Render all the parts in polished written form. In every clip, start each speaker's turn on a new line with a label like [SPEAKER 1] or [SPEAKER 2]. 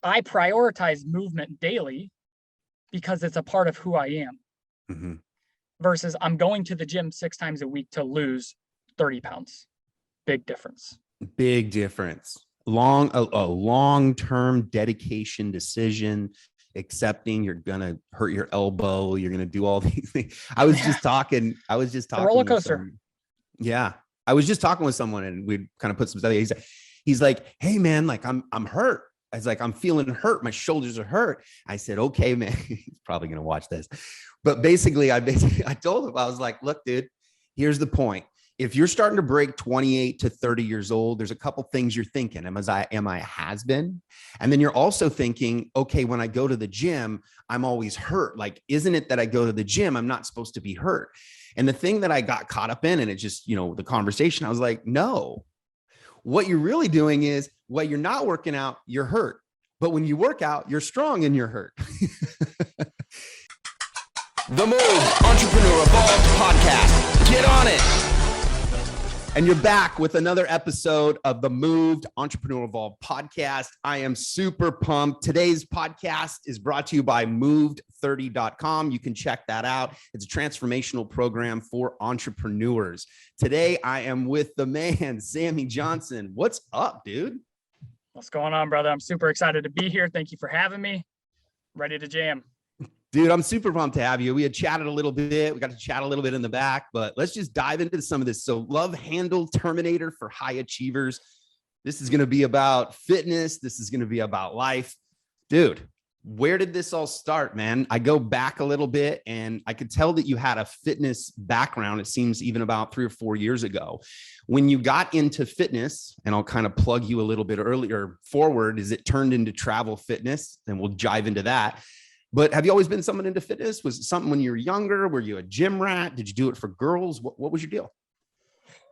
[SPEAKER 1] I prioritize movement daily because it's a part of who I am.
[SPEAKER 2] Mm-hmm.
[SPEAKER 1] Versus I'm going to the gym 6 times a week to lose 30 pounds. Big difference.
[SPEAKER 2] Big difference. A long-term dedication decision, accepting you're going to hurt your elbow. You're going to do all these things. I was just talking
[SPEAKER 1] the roller coaster.
[SPEAKER 2] Yeah. I was just talking with someone and we kind of put some stuff. He's like, hey man, like I'm hurt. I was like, I'm feeling hurt. My shoulders are hurt. I said, okay, man, he's probably going to watch this. But basically, I told him, I was like, look, dude, here's the point. If you're starting to break 28 to 30 years old, there's a couple things you're thinking. Am I a has-been? And then you're also thinking, okay, when I go to the gym, I'm always hurt. Like, isn't it that I go to the gym, I'm not supposed to be hurt? And the thing that I got caught up in, and it just, the conversation, I was like, no, what you're really doing is while you're not working out, you're hurt. But when you work out, you're strong and you're hurt.
[SPEAKER 3] The Move Entrepreneur Evolved Podcast. Get on it.
[SPEAKER 2] And you're back with another episode of the Moved Entrepreneur Evolved Podcast. I am super pumped. Today's podcast is brought to you by moved30.com. You can check that out. It's a transformational program for entrepreneurs. Today, I am with the man, Sammy Johnson. What's up, dude?
[SPEAKER 1] What's going on, brother? I'm super excited to be here. Thank you for having me. Ready to jam.
[SPEAKER 2] Dude, I'm super pumped to have you. We had chatted a little bit. We got to chat a little bit in the back, but let's just dive into some of this. So Love Handle Terminator for high achievers. This is going to be about fitness. This is going to be about life. Dude, where did this all start, man? I go back a little bit and I could tell that you had a fitness background. It seems even about 3 or 4 years ago. When you got into fitness, and I'll kind of plug you a little bit earlier forward, is it turned into travel fitness, and we'll dive into that. But have you always been someone into fitness? Was it something when you were younger? Were you a gym rat? Did you do it for girls? What was your deal?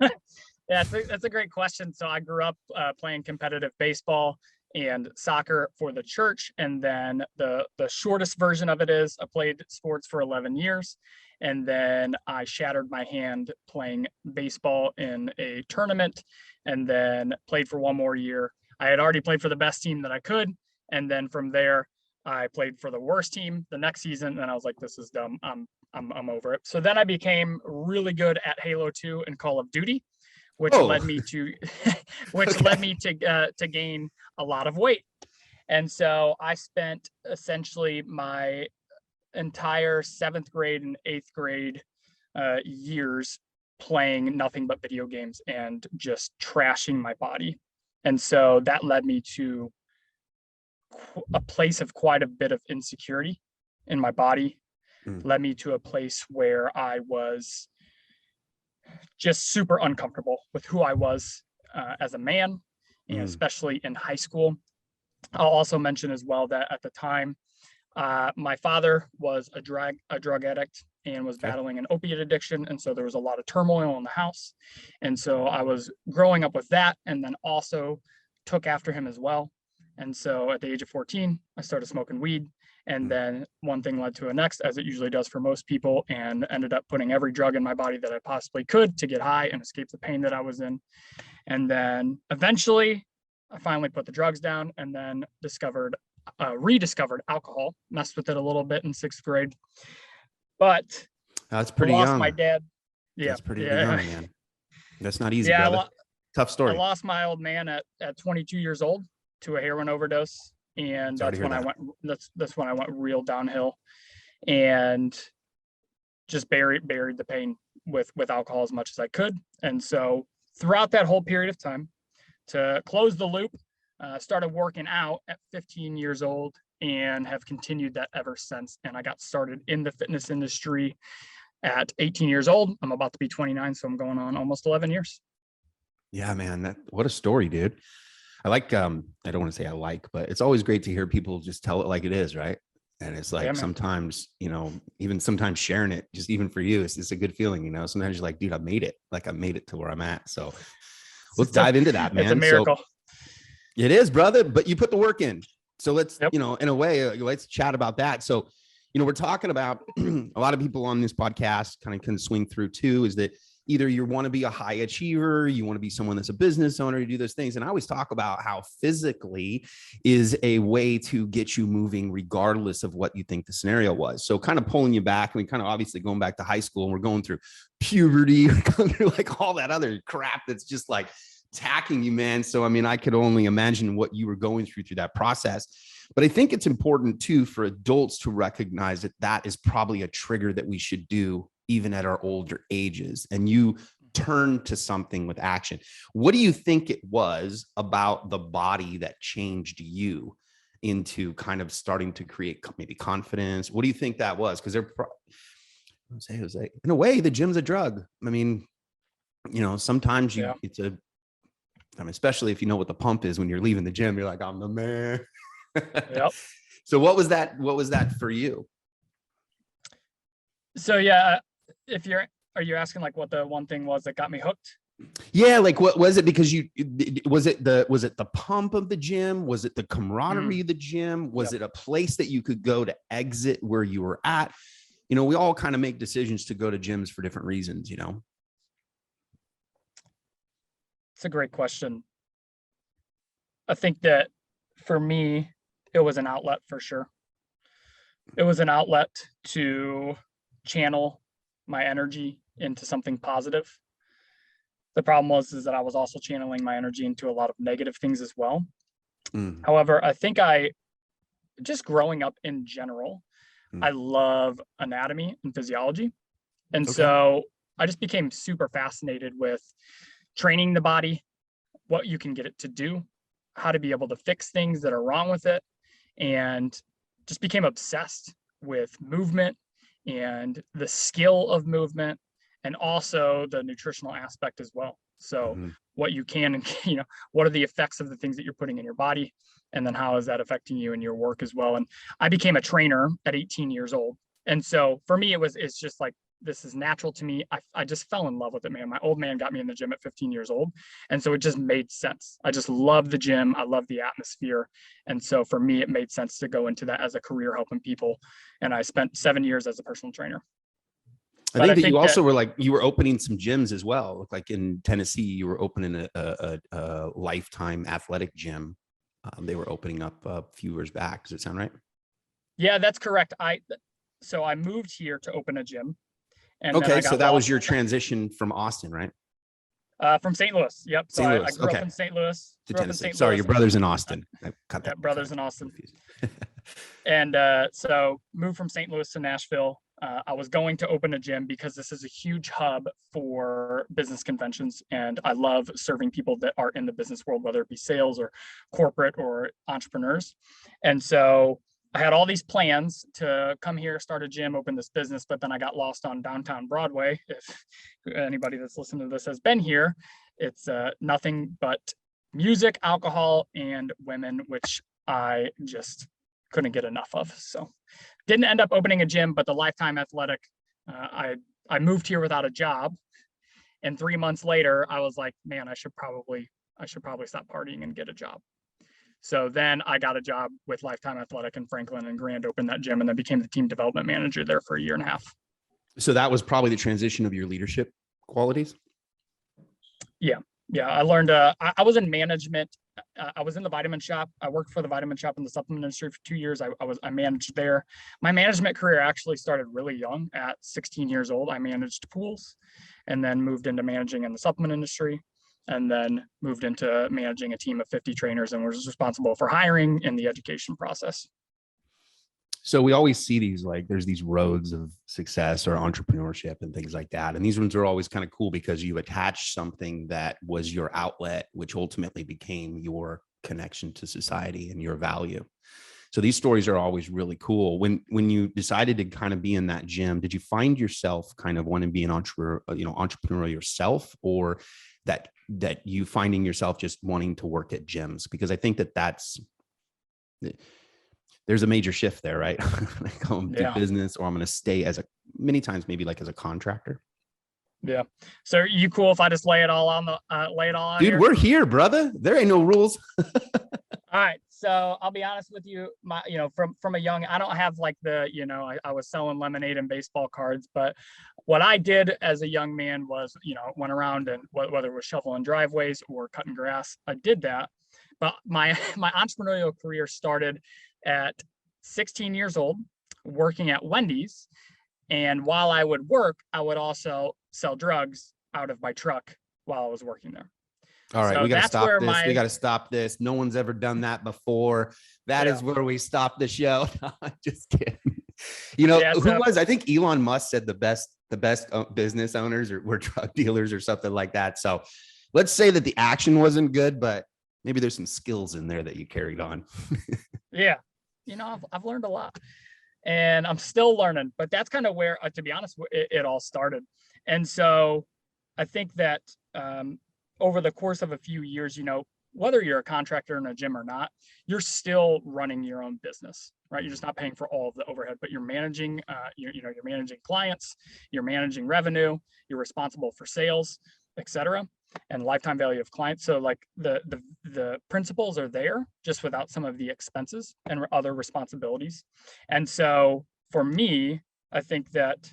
[SPEAKER 1] Yeah, that's a great question. So I grew up playing competitive baseball and soccer for the church. And then the shortest version of it is I played sports for 11 years. And then I shattered my hand playing baseball in a tournament and then played for one more year. I had already played for the best team that I could. And then from there, I played for the worst team the next season, and I was like, "This is dumb. I'm over it." So then I became really good at Halo 2 and Call of Duty, which led me to, to gain a lot of weight. And so I spent essentially my entire 7th grade and 8th grade years playing nothing but video games and just trashing my body. And so that led me to a place of quite a bit of insecurity in my body. Led me to a place where I was just super uncomfortable with who I was as a man, and especially in high school. I'll also mention as well that at the time, my father was a drug addict and was battling an opiate addiction. And so there was a lot of turmoil in the house. And so I was growing up with that, and then also took after him as well. And so at the age of 14, I started smoking weed. And then one thing led to the next, as it usually does for most people, and ended up putting every drug in my body that I possibly could to get high and escape the pain that I was in. And then eventually, I finally put the drugs down and then rediscovered alcohol, messed with it a little bit in 6th grade. But
[SPEAKER 2] that's pretty young.
[SPEAKER 1] I lost my dad. Yeah.
[SPEAKER 2] That's pretty young, man. That's not easy, brother. Tough story.
[SPEAKER 1] I lost my old man at 22 years old to a heroin overdose. And that's when I went real downhill and just buried the pain with alcohol as much as I could. And so throughout that whole period of time, to close the loop, started working out at 15 years old and have continued that ever since. And I got started in the fitness industry at 18 years old. I'm about to be 29, so I'm going on almost 11 years.
[SPEAKER 2] Yeah, man, what a story, dude. I like, I don't want to say I like, but it's always great to hear people just tell it like it is, right? And it's like, sometimes, even sometimes sharing it, just even for you, it's a good feeling, sometimes you're like, dude, I made it. Like I made it to where I'm at. So let's dive into that, man.
[SPEAKER 1] It's a miracle.
[SPEAKER 2] So, it is, brother, but you put the work in. So let's, in a way, let's chat about that. So, we're talking about a lot of people on this podcast kind of can swing through too, is that either you want to be a high achiever, you want to be someone that's a business owner, you do those things. And I always talk about how physically is a way to get you moving regardless of what you think the scenario was. So kind of pulling you back, and we kind of obviously going back to high school, and we're going through puberty, we're going through like all that other crap that's just like attacking you, man. So, I mean, I could only imagine what you were going through that process. But I think it's important too for adults to recognize that that is probably a trigger that we should do even at our older ages. And you turn to something with action. What do you think it was about the body that changed you into kind of starting to create maybe confidence? What do you think that was? Because Jose, in a way, the gym's a drug. I mean, you know, sometimes it's a, I mean, especially if you know what the pump is when you're leaving the gym, you're like, I'm the man.
[SPEAKER 1] Yep.
[SPEAKER 2] So what was that for you?
[SPEAKER 1] So yeah, are you asking like what the one thing was that got me hooked?
[SPEAKER 2] Yeah, like what was it? Because was it the pump of the gym? Was it the camaraderie of the gym? Was it a place that you could go to exit where you were at? You know, we all kind of make decisions to go to gyms for different reasons, you know?
[SPEAKER 1] It's a great question. I think that for me, it was an outlet for sure. It was an outlet to channel my energy into something positive. The problem was that I was also channeling my energy into a lot of negative things as well. However, I think just growing up in general, I love anatomy and physiology. And so I just became super fascinated with training the body, what you can get it to do, how to be able to fix things that are wrong with it, and just became obsessed with movement and the skill of movement, and also the nutritional aspect as well. So what you can, and you know, what are the effects of the things that you're putting in your body, and then how is that affecting you in your work as well. And I became a trainer at 18 years old. And so for me, it's just like, this is natural to me. I just fell in love with it, man. My old man got me in the gym at 15 years old. And so it just made sense. I just love the gym. I love the atmosphere. And so for me, it made sense to go into that as a career helping people. And I spent 7 years as a personal trainer.
[SPEAKER 2] I think that you also were like, you were opening some gyms as well. Like in Tennessee, you were opening a Lifetime athletic gym. They were opening up a few years back. Does it sound right?
[SPEAKER 1] Yeah, that's correct. So I moved here to open a gym. And
[SPEAKER 2] okay, so that was your transition from Austin, right?
[SPEAKER 1] From St. Louis. Yep. So I grew up in St. Louis.
[SPEAKER 2] To Tennessee. Sorry, your brother's in Austin.
[SPEAKER 1] Yeah, brother's in Austin. And so moved from St. Louis to Nashville. I was going to open a gym because this is a huge hub for business conventions. And I love serving people that are in the business world, whether it be sales or corporate or entrepreneurs. And so I had all these plans to come here, start a gym, open this business, but then I got lost on downtown Broadway. If anybody that's listened to this has been here, it's nothing but music, alcohol, and women, which I just couldn't get enough of. So didn't end up opening a gym, but the Lifetime Athletic, I moved here without a job. And 3 months later, I was like, man, I should probably stop partying and get a job. So then I got a job with Lifetime Athletic in Franklin and Grand, opened that gym, and then became the team development manager there for 1.5 years.
[SPEAKER 2] So that was probably the transition of your leadership qualities?
[SPEAKER 1] Yeah. I learned, I was in management. I was in the vitamin shop. I worked for the vitamin shop in the supplement industry for 2 years. I managed there. My management career actually started really young. At 16 years old, I managed pools, and then moved into managing in the supplement industry, and then moved into managing a team of 50 trainers and was responsible for hiring in the education process.
[SPEAKER 2] So we always see these, like, there's these roads of success or entrepreneurship and things like that. And these ones are always kind of cool because you attach something that was your outlet, which ultimately became your connection to society and your value. So these stories are always really cool. When you decided to kind of be in that gym, did you find yourself kind of wanting to be an entrepreneur yourself, or that you finding yourself just wanting to work at gyms? Because I think there's a major shift there, right? Like, I'm do business, or I'm going to stay many times maybe like as a contractor.
[SPEAKER 1] Yeah. So are you cool if I just lay it all on?
[SPEAKER 2] Dude,
[SPEAKER 1] here?
[SPEAKER 2] We're here, brother. There ain't no rules.
[SPEAKER 1] All right. So I'll be honest with you, from a young, I don't have like I was selling lemonade and baseball cards, but what I did as a young man was, went around and whether it was shoveling driveways or cutting grass, I did that. But my my entrepreneurial career started at 16 years old, working at Wendy's. And while I would work, I would also sell drugs out of my truck while I was working there.
[SPEAKER 2] All right,
[SPEAKER 1] So
[SPEAKER 2] we got to
[SPEAKER 1] that's
[SPEAKER 2] stop
[SPEAKER 1] where
[SPEAKER 2] this. We
[SPEAKER 1] my
[SPEAKER 2] got to stop this. No one's ever done that before. That is
[SPEAKER 1] Yeah.
[SPEAKER 2] where we stop the show. No, I'm just kidding. You know,
[SPEAKER 1] Yeah,
[SPEAKER 2] who
[SPEAKER 1] so-
[SPEAKER 2] was? I think Elon Musk said the best business owners were drug dealers or something like that. So let's say that the action wasn't good, but maybe there's some skills in there that you carried on.
[SPEAKER 1] Yeah, I've learned a lot, and I'm still learning. But that's kind of where, to be honest, it all started. And so I think that over the course of a few years, whether you're a contractor in a gym or not, you're still running your own business, right? You're just not paying for all of the overhead, but you're managing, you're managing clients, you're managing revenue, you're responsible for sales, et cetera, and lifetime value of clients. So like the principles are there, just without some of the expenses and other responsibilities. And so for me, I think that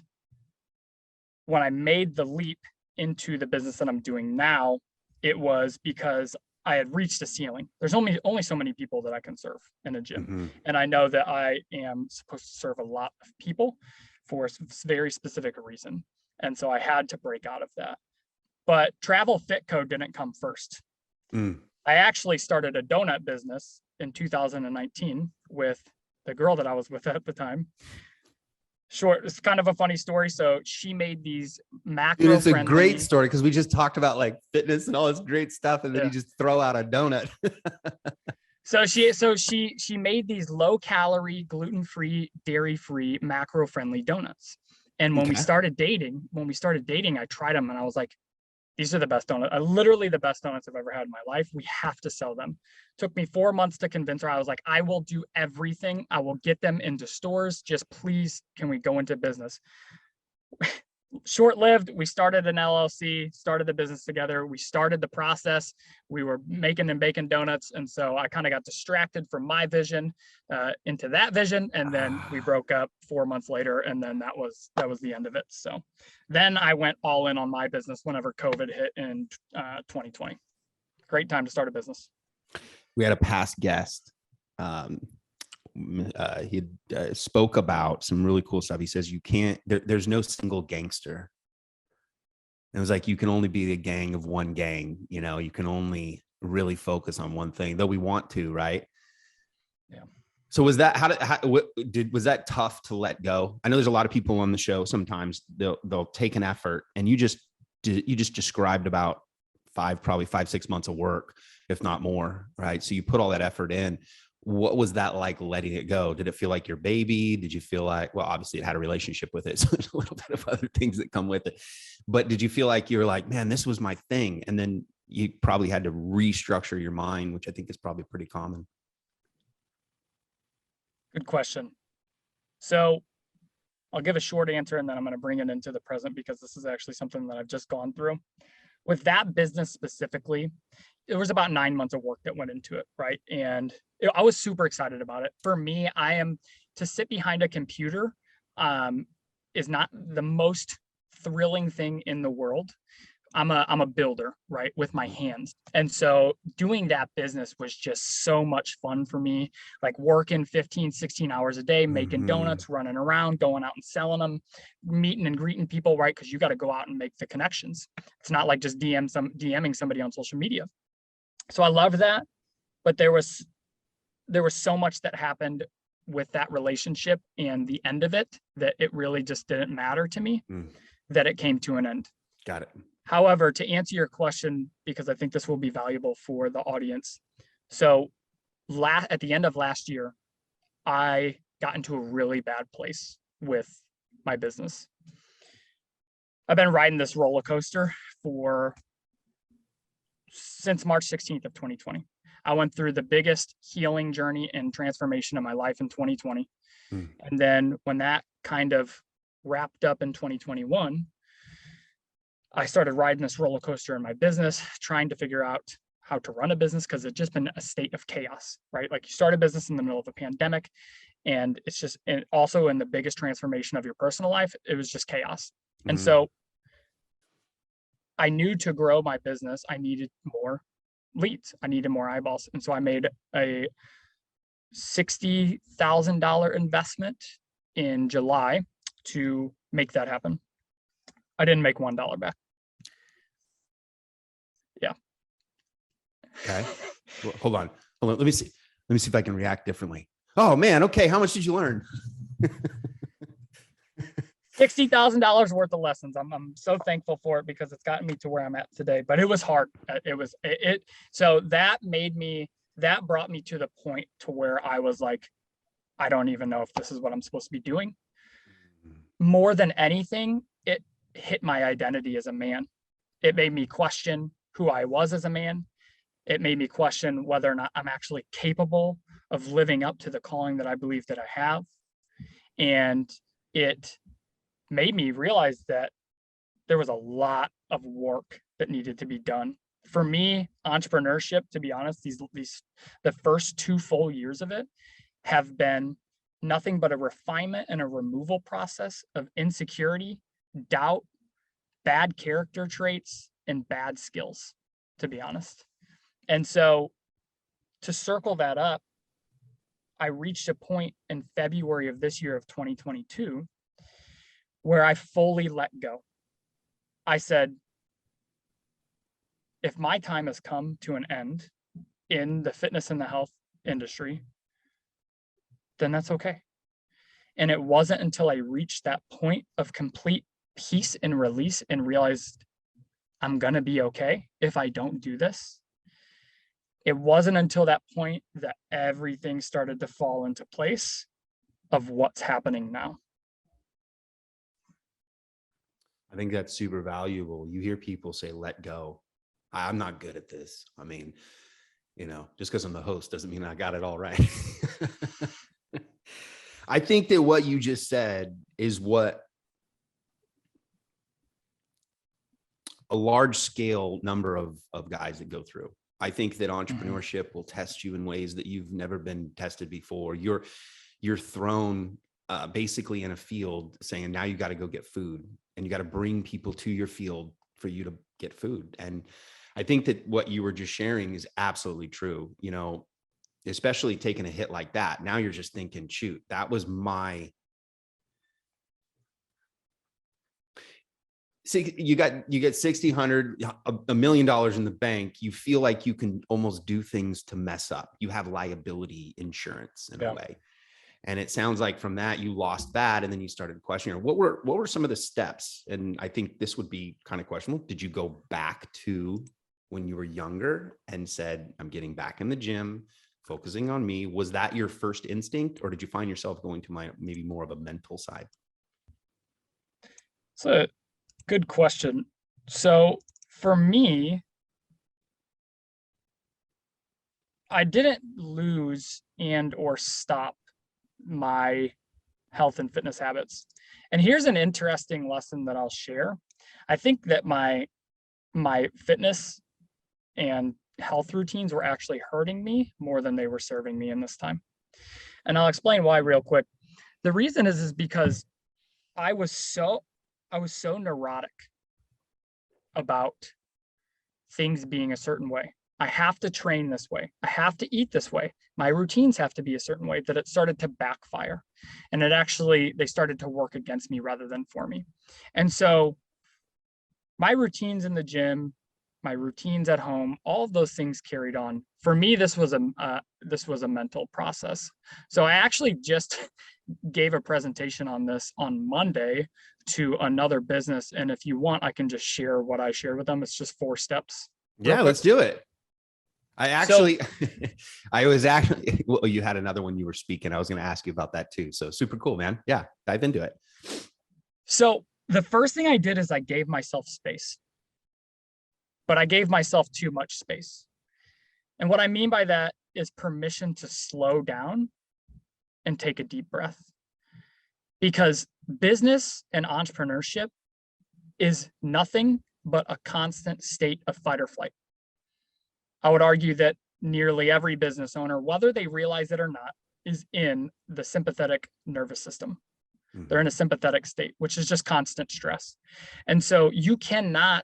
[SPEAKER 1] when I made the leap into the business that I'm doing now, it was because I had reached a ceiling. There's only so many people that I can serve in a gym.
[SPEAKER 2] Mhm.
[SPEAKER 1] And I know that I am supposed to serve a lot of people for a very specific reason. And so I had to break out of that. But Travel Fitco didn't come first.
[SPEAKER 2] Mm.
[SPEAKER 1] I actually started a donut business in 2019 with the girl that I was with at the time. It's kind of a funny story. So she made these macro
[SPEAKER 2] Dude, it's a
[SPEAKER 1] friendly.
[SPEAKER 2] great story because we just talked about like fitness and all this great stuff, and then
[SPEAKER 1] Yeah.
[SPEAKER 2] you just throw out a donut.
[SPEAKER 1] So she made these low calorie, gluten-free, dairy-free, macro-friendly donuts. And when we
[SPEAKER 2] Okay.
[SPEAKER 1] started dating, I tried them and I was like, these are the best donuts. Literally the best donuts I've ever had in my life. We have to sell them. Took me 4 months to convince her. I was like, I will do everything. I will get them into stores. Just please, can we go into business? Short-lived. We started an LLC, started the business together. We started the process. We were making and baking donuts. And so I kind of got distracted from my vision into that vision. And then we broke up 4 months later. And then that was the end of it. So then I went all in on my business whenever COVID hit in 2020. Great time to start a business.
[SPEAKER 2] We had a past guest. He spoke about some really cool stuff. He says you can't, there's no single gangster. And it was like, you can only be a gang of one gang. You can only really focus on one thing, though we want to, right?
[SPEAKER 1] Yeah.
[SPEAKER 2] So was that, was that tough to let go? I know there's a lot of people on the show. Sometimes they'll take an effort, and you just described about probably 5-6 months of work, if not more, right? So you put all that effort in. What was that like, letting it go? Did it feel like your baby? Did you feel like, well, obviously it had a relationship with it, so there's a little bit of other things that come with it, but did you feel like you were like, man, this was my thing? And then you probably had to restructure your mind, which I think is probably pretty common.
[SPEAKER 1] Good question. So I'll give a short answer and then I'm going to bring it into the present, because this is actually something that I've just gone through. With that business specifically, it was about 9 months of work that went into it, right? And I was super excited about it. For me, to sit behind a computer is not the most thrilling thing in the world. I'm a builder, right, with my hands. And so doing that business was just so much fun for me, like working 15, 16 hours a day, making donuts, running around, going out and selling them, meeting and greeting people, right? Because you got to go out and make the connections. It's not like just DMing somebody on social media. So I loved that, but there was so much that happened with that relationship and the end of it that it really just didn't matter to me, that it came to an end.
[SPEAKER 2] Got it.
[SPEAKER 1] However, to answer your question, because I think this will be valuable for the audience. So at the end of last year, I got into a really bad place with my business. I've been riding this roller coaster since March 16th of 2020. I went through the biggest healing journey and transformation of my life in 2020. And then when that kind of wrapped up in 2021, I started riding this roller coaster in my business, trying to figure out how to run a business, because it's just been a state of chaos, right? Like, you start a business in the middle of a pandemic, and it's just, and also in the biggest transformation of your personal life, it was just chaos. And so I knew to grow my business, I needed more leads. I needed more eyeballs. And so I made a $60,000 investment in July to make that happen. I didn't make $1 back. Yeah.
[SPEAKER 2] Okay. Well, hold on. Let me see if I can react differently. Oh man. Okay. How much did you learn?
[SPEAKER 1] $60,000 worth of lessons. I'm so thankful for it, because it's gotten me to where I'm at today, but it was hard. So that brought me to the point to where I was like, I don't even know if this is what I'm supposed to be doing. More than anything, it hit my identity as a man. It made me question who I was as a man. It made me question whether or not I'm actually capable of living up to the calling that I believe that I have. And it made me realize that there was a lot of work that needed to be done. For me, entrepreneurship, to be honest, the first 2 full years of it have been nothing but a refinement and a removal process of insecurity, doubt, bad character traits, and bad skills, to be honest. And so, to circle that up, I reached a point in February of this year of 2022 where I fully let go. I said, if my time has come to an end in the fitness and the health industry, then that's okay. And it wasn't until I reached that point of complete peace and release and realized I'm going to be okay if I don't do this. It wasn't until that point that everything started to fall into place of what's happening now.
[SPEAKER 2] I think that's super valuable. You hear people say, let go. I'm not good at this. I mean, just because I'm the host doesn't mean I got it all right. I think that what you just said is what a large scale number of guys that go through. I think that entrepreneurship will test you in ways that you've never been tested before. You're thrown basically in a field saying, now you got to go get food, and you got to bring people to your field for you to get food. And I think that what you were just sharing is absolutely true. Especially taking a hit like that. Now you're just thinking, shoot, that was my. You get 60, 100, $1 million in the bank. You feel like you can almost do things to mess up. You have liability insurance in a way. And it sounds like from that, you lost that. And then you started questioning, what were some of the steps? And I think this would be kind of questionable. Did you go back to when you were younger and said, I'm getting back in the gym, focusing on me? Was that your first instinct, or did you find yourself going to maybe more of a mental side?
[SPEAKER 1] It's a good question. So for me, I didn't lose and or stop my health and fitness habits. And here's an interesting lesson that I'll share. I think that my fitness and health routines were actually hurting me more than they were serving me in this time. And I'll explain why real quick. The reason is because I was so neurotic about things being a certain way. I have to train this way. I have to eat this way. My routines have to be a certain way, that it started to backfire. And they started to work against me rather than for me. And so my routines in the gym, my routines at home, all of those things carried on. For me, this was a mental process. So I actually just gave a presentation on this on Monday to another business. And if you want, I can just share what I shared with them. It's just 4 steps.
[SPEAKER 2] Yeah, let's do it. Well, you had another one you were speaking. I was going to ask you about that too. So super cool, man. Yeah, dive into it.
[SPEAKER 1] So the first thing I did is I gave myself space, but I gave myself too much space. And what I mean by that is permission to slow down and take a deep breath. Because business and entrepreneurship is nothing but a constant state of fight or flight. I would argue that nearly every business owner, whether they realize it or not, is in the sympathetic nervous system. They're in a sympathetic state, which is just constant stress. And so you cannot,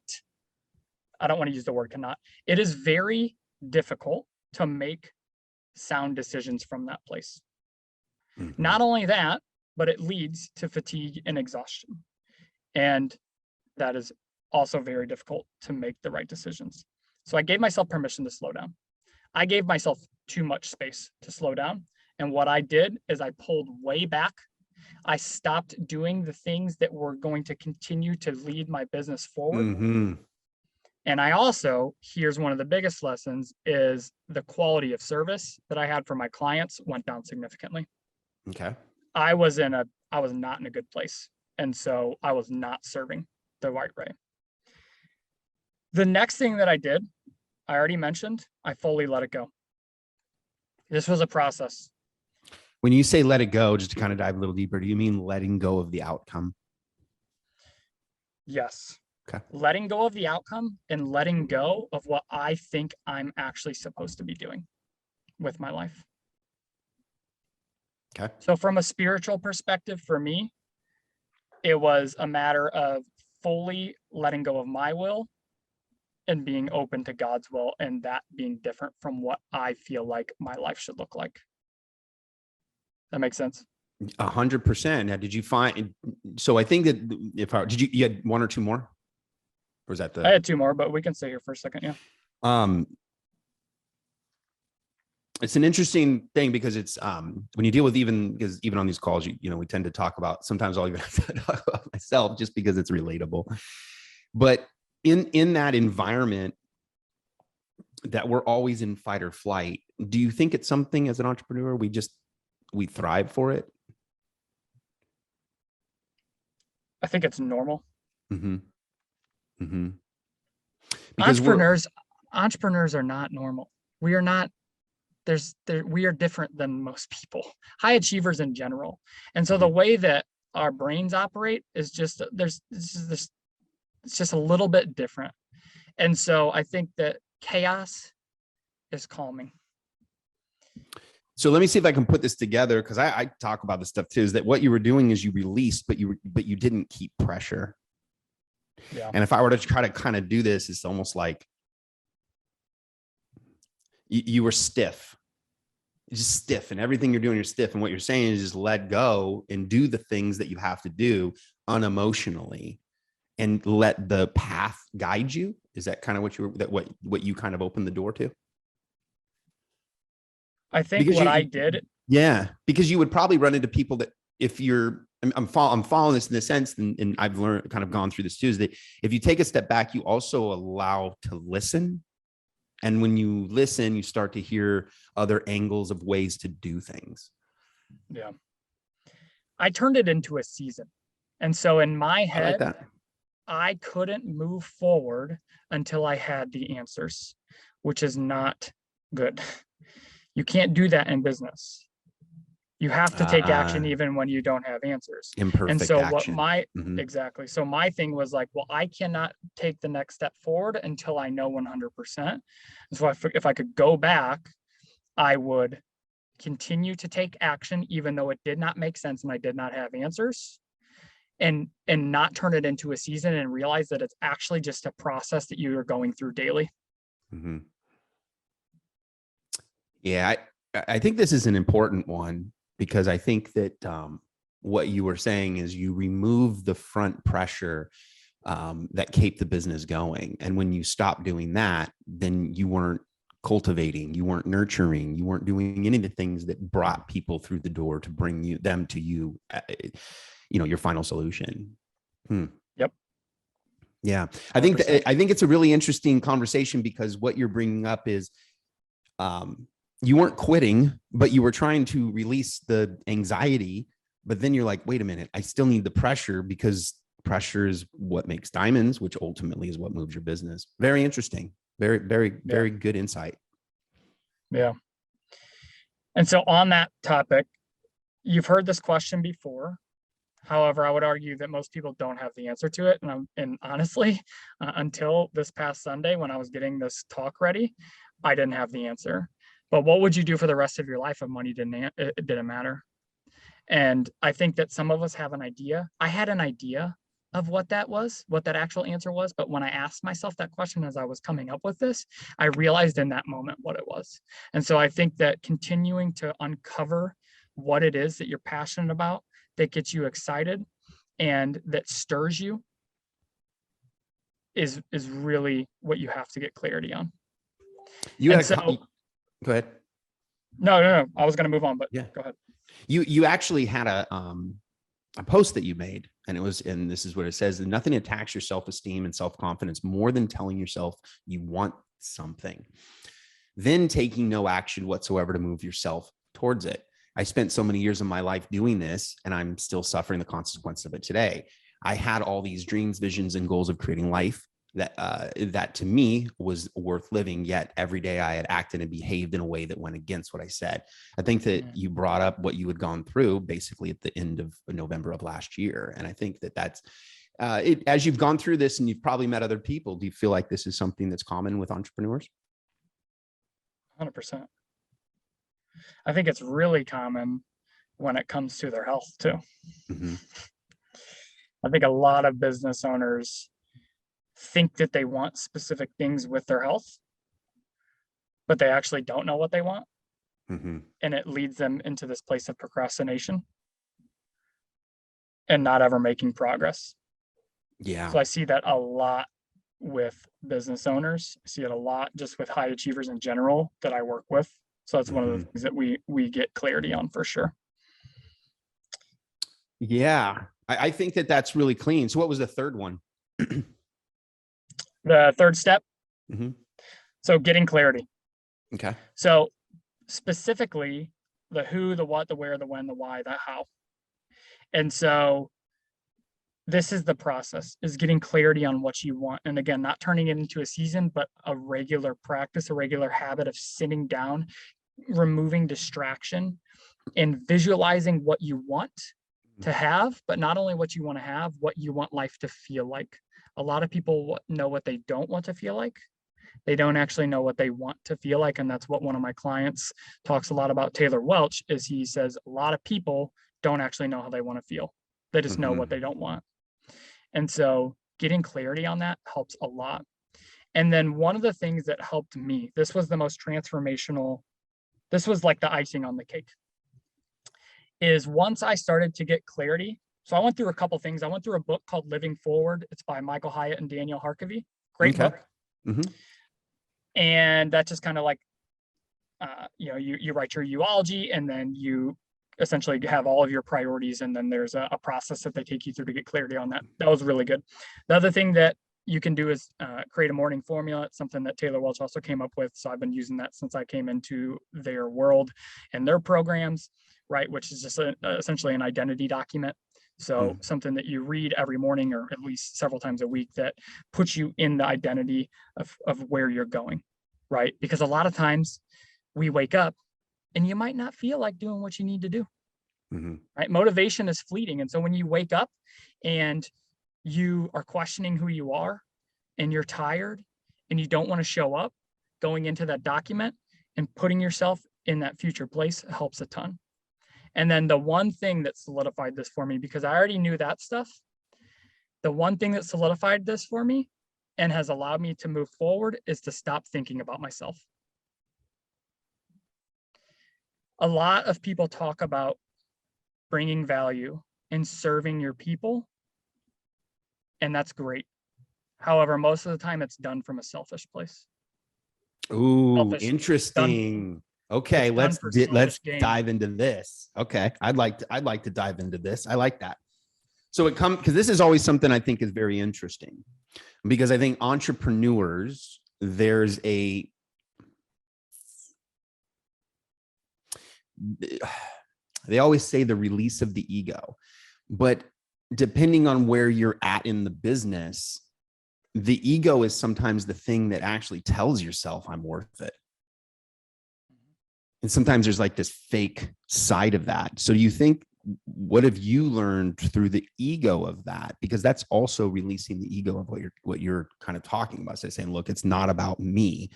[SPEAKER 1] I don't want to use the word cannot, it is very difficult to make sound decisions from that place. Not only that, but it leads to fatigue and exhaustion. And that is also very difficult to make the right decisions. So I gave myself permission to slow down. I gave myself too much space to slow down. And what I did is I pulled way back. I stopped doing the things that were going to continue to lead my business forward. And I also, here's one of the biggest lessons, is the quality of service that I had for my clients went down significantly.
[SPEAKER 2] Okay.
[SPEAKER 1] I was not in a good place. And so I was not serving the right way. The next thing that I did, I already mentioned, I fully let it go. This was a process.
[SPEAKER 2] When you say let it go, just to kind of dive a little deeper, do you mean letting go of the outcome?
[SPEAKER 1] Yes.
[SPEAKER 2] Okay.
[SPEAKER 1] Letting go of the outcome and letting go of what I think I'm actually supposed to be doing with my life.
[SPEAKER 2] Okay.
[SPEAKER 1] So from a spiritual perspective, for me, it was a matter of fully letting go of my will and being open to God's will, and that being different from what I feel like my life should look like. That makes sense.
[SPEAKER 2] 100%. Now, did you find, so I think that you had one or two more? Or was that
[SPEAKER 1] I had two more, but we can stay here for a second. Yeah.
[SPEAKER 2] It's an interesting thing because it's when you deal with even on these calls, you know, we tend to talk about, sometimes I'll even have to talk about myself just because it's relatable. But in that environment that we're always in fight or flight, do you think it's something as an entrepreneur we thrive for it?
[SPEAKER 1] I think it's normal.
[SPEAKER 2] Because
[SPEAKER 1] entrepreneurs are not normal. We are not. We are different than most people, high achievers in general. And so the way that our brains operate is just it's just a little bit different. And so I think that chaos is calming.
[SPEAKER 2] So let me see if I can put this together, because I talk about this stuff too, is that what you were doing is you released, but you didn't keep pressure.
[SPEAKER 1] Yeah.
[SPEAKER 2] And if I were to try to kind of do this, it's almost like you were stiff. You're just stiff, and everything you're doing, you're stiff. And what you're saying is just let go and do the things that you have to do unemotionally and let the path guide you. Is that kind of what you kind of opened the door to?
[SPEAKER 1] I think I did.
[SPEAKER 2] Yeah, because you would probably run into people that if you're, I'm following this in the sense, and I've learned, kind of gone through this too, is that if you take a step back, you also allow to listen. And when you listen, you start to hear other angles of ways to do things.
[SPEAKER 1] Yeah. I turned it into a season. And so in my head,
[SPEAKER 2] I like that.
[SPEAKER 1] I couldn't move forward until I had the answers, which is not good. You can't do that in business. You have to take action even when you don't have answers.
[SPEAKER 2] Imperfect
[SPEAKER 1] and so
[SPEAKER 2] action.
[SPEAKER 1] Exactly. So my thing was like, well, I cannot take the next step forward until I know 100%. And so if I could go back, I would continue to take action, even though it did not make sense and I did not have answers, and not turn it into a season and realize that it's actually just a process that you are going through daily.
[SPEAKER 2] Yeah, I think this is an important one, because I think that what you were saying is you remove the front pressure that kept the business going. And when you stop doing that, then you weren't cultivating, you weren't nurturing, you weren't doing any of the things that brought people through the door to bring them to you, your final solution.
[SPEAKER 1] Yep.
[SPEAKER 2] Yeah. I think it's a really interesting conversation, because what you're bringing up is, you weren't quitting, but you were trying to release the anxiety. But then you're like, wait a minute, I still need the pressure, because pressure is what makes diamonds, which ultimately is what moves your business. Very interesting. Very, very, very good insight.
[SPEAKER 1] Yeah. And so on that topic, you've heard this question before. However, I would argue that most people don't have the answer to it. And honestly, until this past Sunday, when I was getting this talk ready, I didn't have the answer. But what would you do for the rest of your life if money it didn't matter? And I think that some of us have an idea. I had an idea of what that was, what that actual answer was. But when I asked myself that question as I was coming up with this, I realized in that moment what it was. And so I think that continuing to uncover what it is that you're passionate about, that gets you excited and that stirs you is really what you have to get clarity on.
[SPEAKER 2] You
[SPEAKER 1] And
[SPEAKER 2] had
[SPEAKER 1] so,
[SPEAKER 2] go ahead.
[SPEAKER 1] no. I was going to move on, but
[SPEAKER 2] Yeah,
[SPEAKER 1] go ahead.
[SPEAKER 2] You actually had a post that you made, and this is what it says: nothing attacks your self-esteem and self-confidence more than telling yourself you want something, then taking no action whatsoever to move yourself towards it. I spent so many years of my life doing this, and I'm still suffering the consequences of it today. I had all these dreams, visions, and goals of creating life that to me was worth living. Yet every day I had acted and behaved in a way that went against what I said. I think that you brought up what you had gone through basically at the end of November of last year. And I think that that's as you've gone through this and you've probably met other people, do you feel like this is something that's common with entrepreneurs?
[SPEAKER 1] 100%. I think it's really common when it comes to their health too.
[SPEAKER 2] Mm-hmm.
[SPEAKER 1] I think a lot of business owners think that they want specific things with their health, but they actually don't know what they want.
[SPEAKER 2] Mm-hmm.
[SPEAKER 1] And it leads them into this place of procrastination and not ever making progress.
[SPEAKER 2] Yeah.
[SPEAKER 1] So I see that a lot with business owners. I see it a lot just with high achievers in general that I work with. So that's one of the things that we get clarity on for sure.
[SPEAKER 2] Yeah. I think that that's really clean. So what was the third one?
[SPEAKER 1] The third step.
[SPEAKER 2] Mm-hmm.
[SPEAKER 1] So getting clarity.
[SPEAKER 2] Okay.
[SPEAKER 1] So specifically the who, the what, the where, the when, the why, the how. And so this is the process, is getting clarity on what you want. And again, not turning it into a season, but a regular practice, a regular habit of sitting down, removing distraction and visualizing what you want to have, but not only what you want to have, what you want life to feel like. A lot of people know what they don't want to feel like. They don't actually know what they want to feel like. And that's what one of my clients talks a lot about, Taylor Welch, is he says a lot of people don't actually know how they want to feel. They just know what they don't want. And so getting clarity on that helps a lot. And then one of the things that helped me, this was the most transformational, this was like the icing on the cake, is once I started to get clarity. So I went through a couple things. I went through a book called Living Forward. It's by Michael Hyatt and Daniel Harkavy. Great book. Mm-hmm. And that's just kind of like, you write your eulogy and then you essentially have all of your priorities. And then there's a process that they take you through to get clarity on that. That was really good. The other thing that you can do is create a morning formula. It's something that Taylor Welch also came up with. So I've been using that since I came into their world and their programs, right? Which is just essentially an identity document. So something that you read every morning or at least several times a week that puts you in the identity of where you're going, right? Because a lot of times we wake up and you might not feel like doing what you need to do, right? Motivation is fleeting. And so when you wake up and you are questioning who you are and you're tired and you don't want to show up, going into that document and putting yourself in that future place helps a ton. And then the one thing that solidified this for me, because I already knew that stuff, the one thing that solidified this for me and has allowed me to move forward is to stop thinking about myself. A lot of people talk about bringing value and serving your people, and that's great. However, most of the time it's done from a selfish place.
[SPEAKER 2] Ooh, interesting. Okay, let's dive into this. Okay, I'd like to dive into this. I like that. So because this is always something I think is very interesting, because I think entrepreneurs, they always say the release of the ego, but depending on where you're at in the business, the ego is sometimes the thing that actually tells yourself I'm worth it. And sometimes there's like this fake side of that. So do you think, what have you learned through the ego of that? Because that's also releasing the ego of what you're kind of talking about. So saying, look, it's not about me,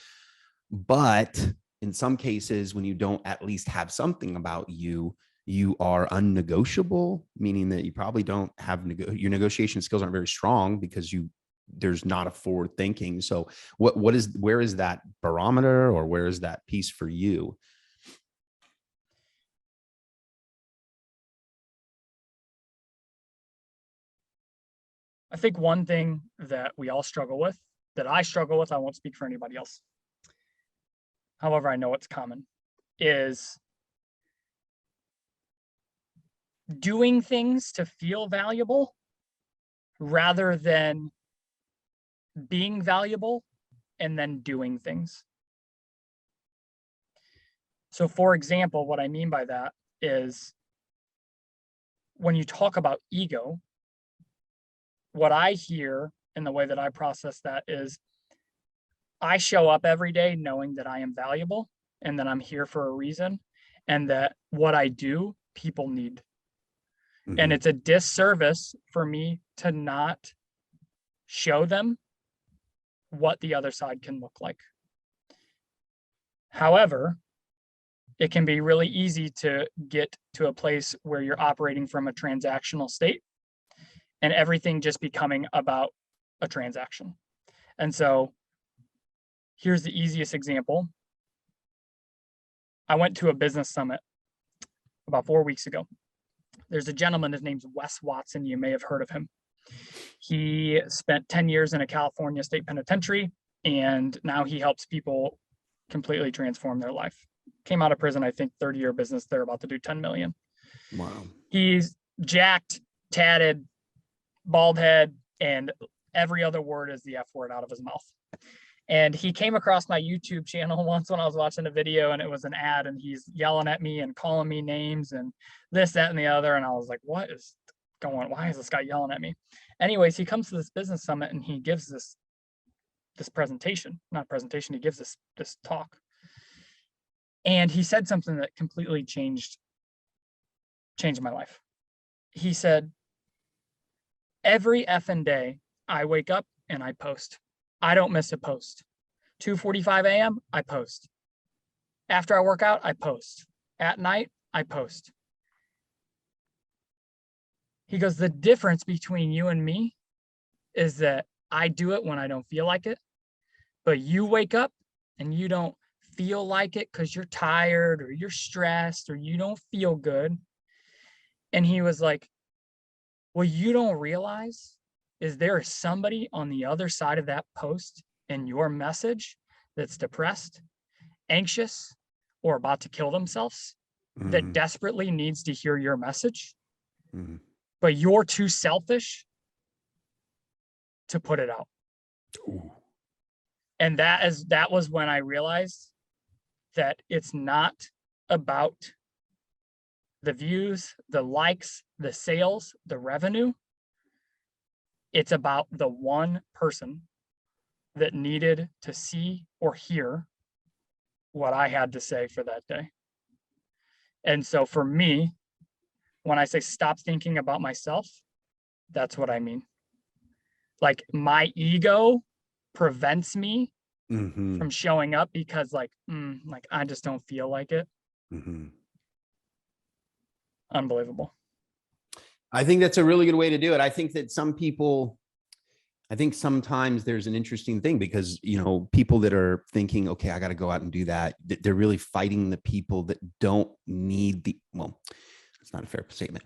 [SPEAKER 2] But in some cases, when you don't at least have something about you, you are unnegotiable, meaning that you probably don't have your negotiation skills aren't very strong because there's not a forward thinking. So where is that barometer, or where is that piece for you?
[SPEAKER 1] I think one thing that we all struggle with, that I struggle with, I won't speak for anybody else. However, I know it's common, is doing things to feel valuable rather than being valuable and then doing things. So for example, what I mean by that is when you talk about ego, what I hear and the way that I process that is I show up every day knowing that I am valuable and that I'm here for a reason and that what I do, people need.
[SPEAKER 2] Mm-hmm.
[SPEAKER 1] And it's a disservice for me to not show them what the other side can look like. However, it can be really easy to get to a place where you're operating from a transactional state and everything just becoming about a transaction. And so here's the easiest example. I went to a business summit about 4 weeks ago. There's a gentleman, his name's Wes Watson. You may have heard of him. He spent 10 years in a California state penitentiary, and now he helps people completely transform their life. Came out of prison, I think 30-year business. They're about to do 10 million.
[SPEAKER 2] Wow.
[SPEAKER 1] He's jacked, tatted, bald head, and every other word is the F word out of his mouth. And he came across my YouTube channel once when I was watching a video, and it was an ad, and he's yelling at me and calling me names and this, that, and the other. And I was like, what is going on? Why is this guy yelling at me? Anyways, he comes to this business summit and he gives this presentation, not presentation, he gives this talk. And he said something that completely changed my life. He said, every effing day I wake up and I post. I don't miss a post. 2:45 a.m., I post. After I work out, I post. At night, I post. He goes, the difference between you and me is that I do it when I don't feel like it, but you wake up and you don't feel like it because you're tired or you're stressed or you don't feel good. And he was like, what you don't realize is there is somebody on the other side of that post in your message that's depressed, anxious, or about to kill themselves that desperately needs to hear your message, but you're too selfish to put it out.
[SPEAKER 2] Ooh.
[SPEAKER 1] And that was when I realized that it's not about the views, the likes, the sales, the revenue. It's about the one person that needed to see or hear what I had to say for that day. And so for me, when I say stop thinking about myself, that's what I mean. Like my ego prevents me from showing up because like I just don't feel like it. Unbelievable.
[SPEAKER 2] I think that's a really good way to do it. I think that sometimes there's an interesting thing because, people that are thinking, okay, I got to go out and do that. They're really fighting the people that don't need it's not a fair statement,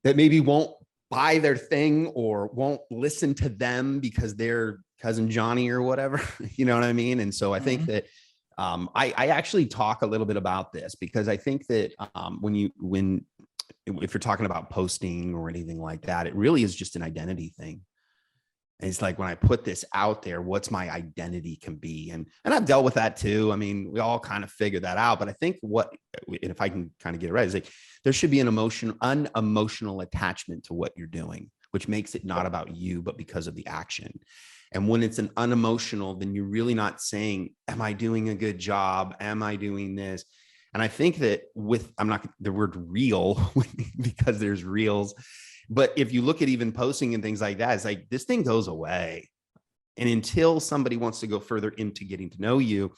[SPEAKER 2] that maybe won't buy their thing or won't listen to them because they're cousin Johnny or whatever, you know what I mean? And so I think that I actually talk a little bit about this because I think that if you're talking about posting or anything like that, it really is just an identity thing. And it's like when I put this out there, what's my identity can be. And I've dealt with that too. I mean, we all kind of figured that out. But I think if I can kind of get it right, is like there should be an unemotional attachment to what you're doing, which makes it not about you, but because of the action. And when it's an unemotional, then you're really not saying, am I doing a good job? Am I doing this? And I think that I'm not the word real because there's reels, but if you look at even posting and things like that, it's like this thing goes away. And until somebody wants to go further into getting to know you,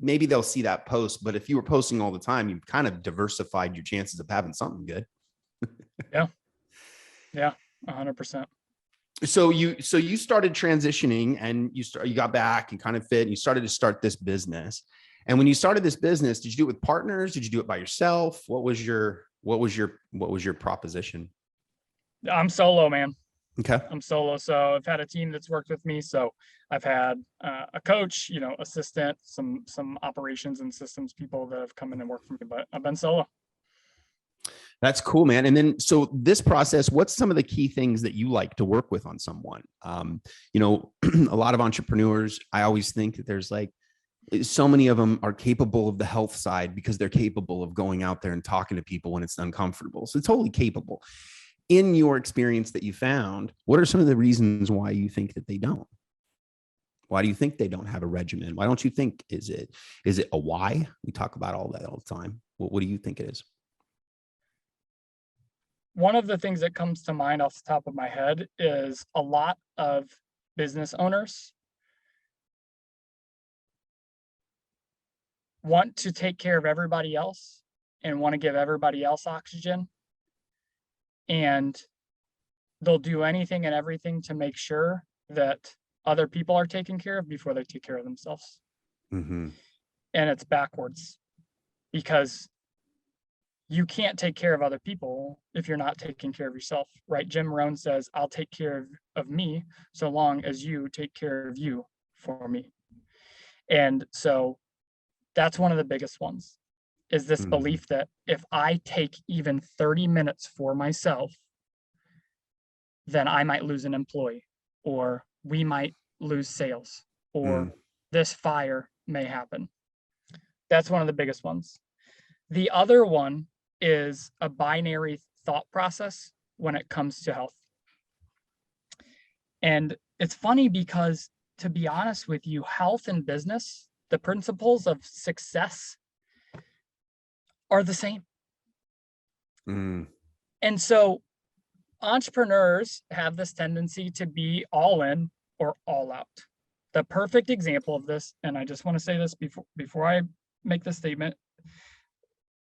[SPEAKER 2] maybe they'll see that post, but if you were posting all the time, you've kind of diversified your chances of having something good.
[SPEAKER 1] Yeah, 100%.
[SPEAKER 2] So you started transitioning, and you got back and kind of fit, and you started to start this business. And when you started this business, did you do it with partners? Did you do it by yourself? What was your proposition?
[SPEAKER 1] I'm solo, man.
[SPEAKER 2] Okay.
[SPEAKER 1] I'm solo. So I've had a team that's worked with me. So I've had a coach, assistant, some operations and systems people that have come in and worked for me, but I've been solo.
[SPEAKER 2] That's cool, man. And then, so this process, what's some of the key things that you like to work with on someone? A lot of entrepreneurs, I always think that there's like, so many of them are capable of the health side because they're capable of going out there and talking to people when it's uncomfortable. So totally capable. In your experience that you found, what are some of the reasons why you think that they don't? Why do you think they don't have a regimen? Why don't you think, is it a why? We talk about all that all the time. What do you think it is?
[SPEAKER 1] One of the things that comes to mind off the top of my head is a lot of business owners want to take care of everybody else and want to give everybody else oxygen. And they'll do anything and everything to make sure that other people are taken care of before they take care of themselves.
[SPEAKER 2] Mm-hmm.
[SPEAKER 1] And it's backwards, because you can't take care of other people if you're not taking care of yourself, right? Jim Rohn says, I'll take care of me so long as you take care of you for me. And so that's one of the biggest ones, is this belief that if I take even 30 minutes for myself, then I might lose an employee, or we might lose sales, or this fire may happen. That's one of the biggest ones. The other one is a binary thought process when it comes to health. And it's funny because, to be honest with you, health and business, the principles of success are the same. And so entrepreneurs have this tendency to be all in or all out. The perfect example of this, and I just want to say this before I make the statement,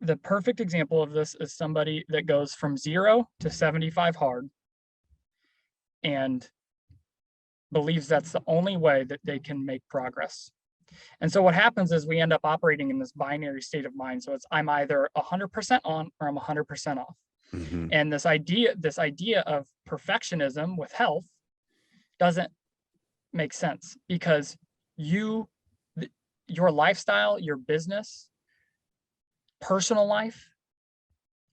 [SPEAKER 1] the perfect example of this is somebody that goes from 0 to 75 hard and believes that's the only way that they can make progress. And so what happens is we end up operating in this binary state of mind. So it's, I'm either 100% on or I'm 100% off. And this idea of perfectionism with health doesn't make sense, because your lifestyle, your business, personal life,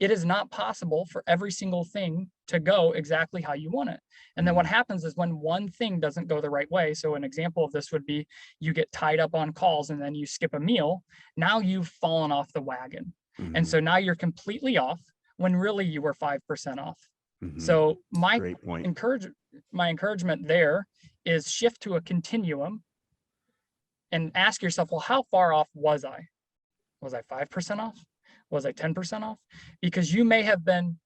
[SPEAKER 1] it is not possible for every single thing to go exactly how you want it. And then what happens is when one thing doesn't go the right way, so an example of this would be you get tied up on calls and then you skip a meal, now you've fallen off the wagon. And so now you're completely off when really you were 5% off. So my encouragement there is shift to a continuum and ask yourself, well, how far off was I? Was I 5% off? Was I 10% off? Because you may have been,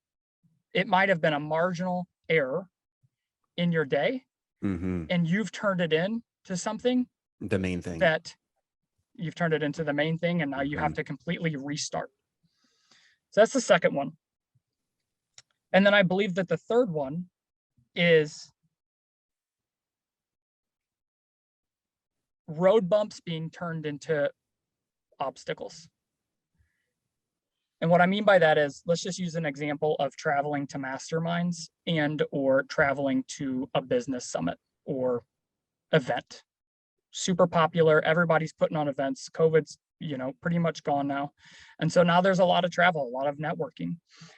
[SPEAKER 1] it might have been a marginal error in your day, and you've turned it into something,
[SPEAKER 2] the main thing,
[SPEAKER 1] that you've turned it into the main thing, and now you have to completely restart. So that's the second one. And then I believe that the third one is road bumps being turned into obstacles. And what I mean by that is, let's just use an example of traveling to masterminds and or traveling to a business summit or event. Super popular. Everybody's putting on events. COVID's, pretty much gone now. And so now there's a lot of travel, a lot of networking.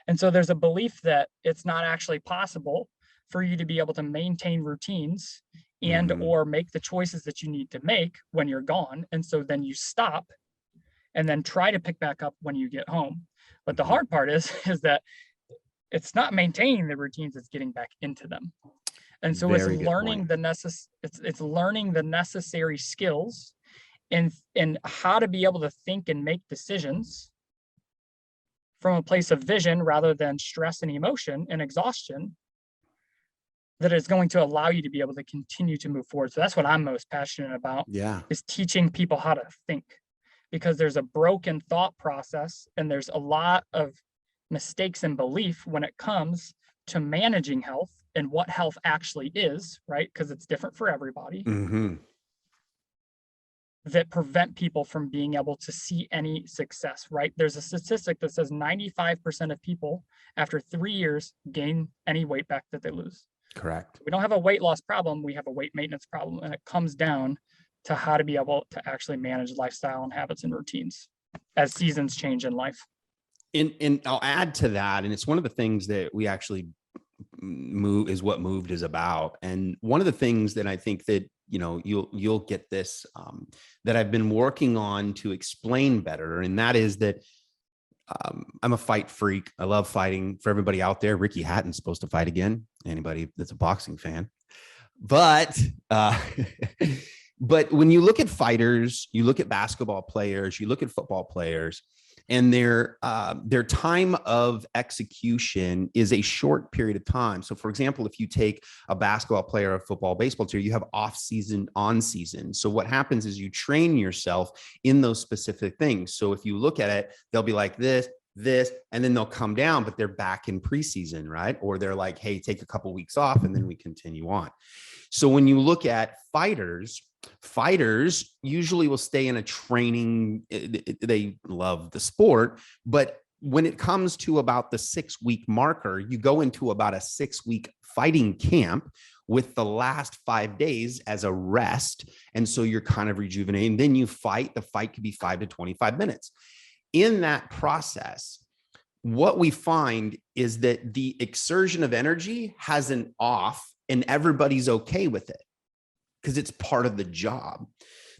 [SPEAKER 1] And so there's a belief that it's not actually possible for you to be able to maintain routines and or make the choices that you need to make when you're gone. And so then you stop and then try to pick back up when you get home. But the hard part is that it's not maintaining the routines, it's getting back into them. And so it's learning it's learning the necessary skills and how to be able to think and make decisions from a place of vision rather than stress and emotion and exhaustion that is going to allow you to be able to continue to move forward. So that's what I'm most passionate about,
[SPEAKER 2] Yeah.
[SPEAKER 1] is teaching people how to think, because there's a broken thought process and there's a lot of mistakes in belief when it comes to managing health and what health actually is, right? Because it's different for everybody,
[SPEAKER 2] Mm-hmm.
[SPEAKER 1] that prevent people from being able to see any success, right? There's a statistic that says 95% of people after 3 years gain any weight back that they lose.
[SPEAKER 2] Correct.
[SPEAKER 1] We don't have a weight loss problem, we have a weight maintenance problem. And it comes down to how to be able to actually manage lifestyle and habits and routines as seasons change in life.
[SPEAKER 2] And I'll add to that, and it's one of the things that we actually what Moved is about. And one of the things that I think that, you know, you'll get this, that I've been working on to explain better. And that is that I'm a fight freak. I love fighting. For everybody out there, Ricky Hatton's supposed to fight again. Anybody that's a boxing fan. But but when you look at fighters, you look at basketball players, you look at football players, and their time of execution is a short period of time. So, for example, if you take a basketball player, a football, baseball player, you have off season, on season. So what happens is you train yourself in those specific things. So if you look at it, they'll be like this, and then they'll come down, but they're back in preseason, right? Or they're like, hey, take a couple weeks off, and then we continue on. So when you look at fighters usually will stay in a training. They love the sport, but when it comes to about the 6-week marker, you go into about a 6-week fighting camp with the last 5 days as a rest. And so you're kind of rejuvenating. Then you fight. The fight could be 5 to 25 minutes. In that process, what we find is that the exertion of energy has an off, and everybody's okay with it because it's part of the job.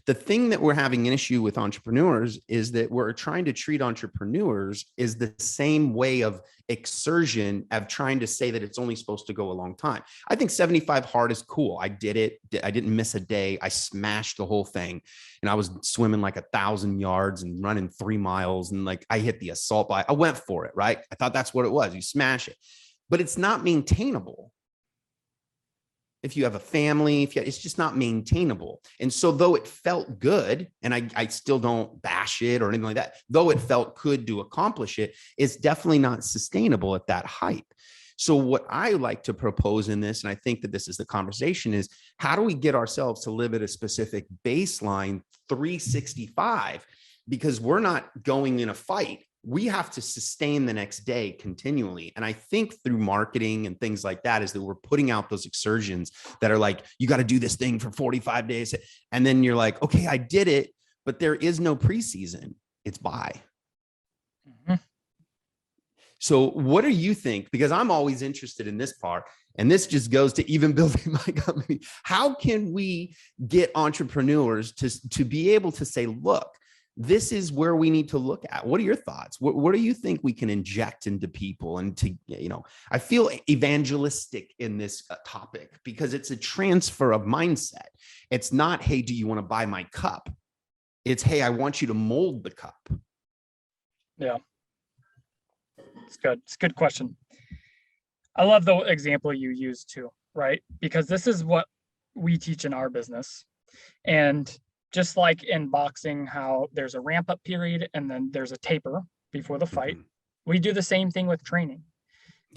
[SPEAKER 2] The thing that we're having an issue with entrepreneurs is that we're trying to treat entrepreneurs is the same way of exertion of trying to say that it's only supposed to go a long time. I think 75 hard is cool. I did it. I didn't miss a day. I smashed the whole thing. And I was swimming like 1,000 yards and running 3 miles. And like I hit the assault bike. I went for it, right? I thought that's what it was. You smash it, but it's not maintainable. If you have a family, it's just not maintainable. And so though it felt good, and I still don't bash it or anything like that, though it felt good to accomplish it, it's definitely not sustainable at that height. So what I like to propose in this, and I think that this is the conversation, is how do we get ourselves to live at a specific baseline 365? Because we're not going in a fight. We have to sustain the next day continually. And I think through marketing and things like that is that we're putting out those exertions that are like, you got to do this thing for 45 days. And then you're like, okay, I did it, but there is no preseason. It's bye. Mm-hmm. So what do you think? Because I'm always interested in this part, and this just goes to even building my company. How can we get entrepreneurs to be able to say, look, this is where we need to look at? What are your thoughts? What do you think we can inject into people? And to, you know, I feel evangelistic in this topic because it's a transfer of mindset. It's not, hey, do you want to buy my cup? It's, hey, I want you to mold the cup.
[SPEAKER 1] Yeah. It's good. It's a good question. I love the example you used too, right? Because this is what we teach in our business. And just like in boxing, how there's a ramp up period and then there's a taper before the fight, we do the same thing with training,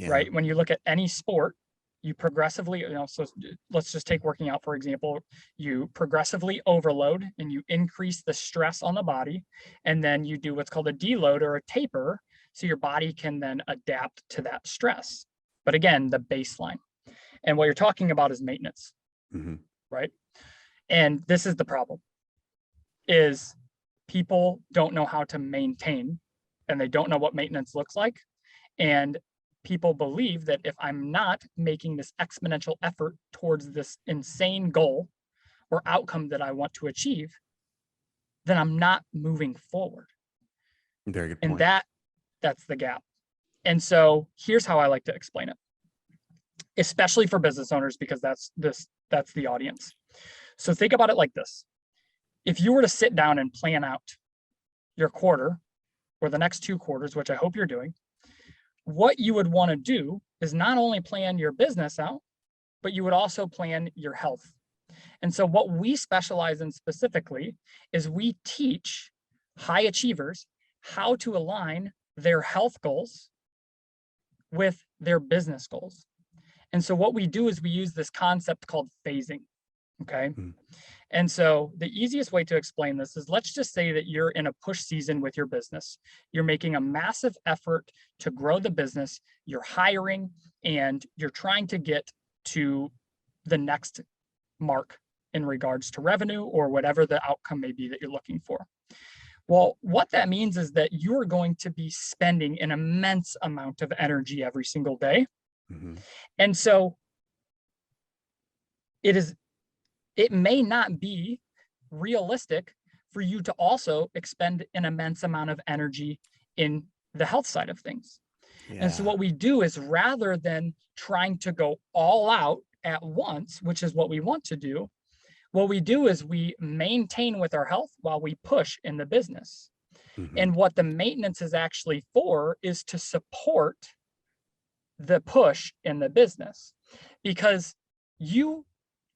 [SPEAKER 1] right? When you look at any sport, you progressively, you know, so let's just take working out, for example, you progressively overload and you increase the stress on the body. And then you do what's called a deload or a taper. So your body can then adapt to that stress. But again, the baseline. And what you're talking about is maintenance, right? And this is the problem. Is people don't know how to maintain, and they don't know what maintenance looks like. And people believe that if I'm not making this exponential effort towards this insane goal or outcome that I want to achieve, then I'm not moving forward.
[SPEAKER 2] Very good point.
[SPEAKER 1] And that's the gap. And so here's how I like to explain it, especially for business owners, because that's the audience. So think about it like this. If you were to sit down and plan out your quarter or the next 2 quarters, which I hope you're doing, what you would want to do is not only plan your business out, but you would also plan your health. And so what we specialize in specifically is we teach high achievers how to align their health goals with their business goals. And so what we do is we use this concept called phasing. Okay. And so the easiest way to explain this is, let's just say that you're in a push season with your business. You're making a massive effort to grow the business. You're hiring and you're trying to get to the next mark in regards to revenue or whatever the outcome may be that you're looking for. Well, what that means is that you're going to be spending an immense amount of energy every single day. And so it may not be realistic for you to also expend an immense amount of energy in the health side of things. And so what we do is, rather than trying to go all out at once, which is what we want to do, what we do is we maintain with our health while we push in the business. And what the maintenance is actually for is to support the push in the business, because you